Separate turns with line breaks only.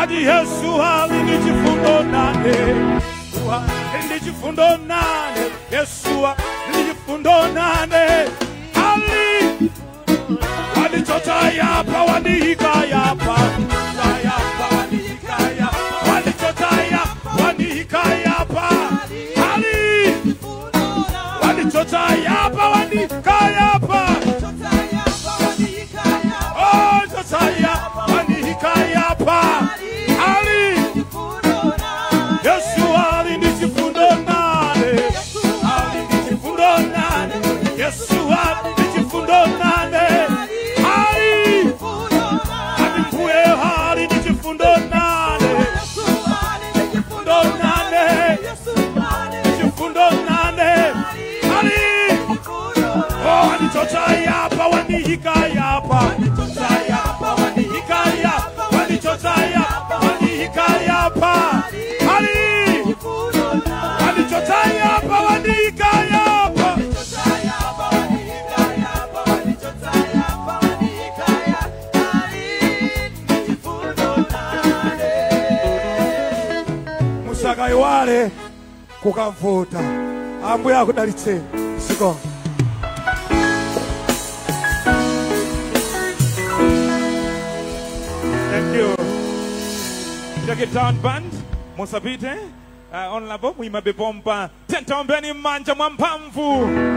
Adi Yesu alinijifundo nane. Alinijifundo nane. Yesu alinijifundo nane. Walichota yapa wanihika yapa. Walichota yapa wanihika yapa. Walichota yapa wanihika yapa. Oh, chota yapa wanihika yapa. Yesu alinijifundo nane. Alinijifundo nane. Yesu alinijifundo nane. Alikuwe alinijifundo nane. Jifundo nane. Jifundo nane. Oh, wanichota yapa wanihika yapa. Wanichota yapa wanihika yapa. Wanichota yapa wanihika yapa. Wanichota yapa wanihika yapa. Musaka iwale kukavuta. Ambuye akudalitse. Siko. Thank you. Take it down band. Musabite. On labo muima bebomba. Tentombeni manja mwampamvu.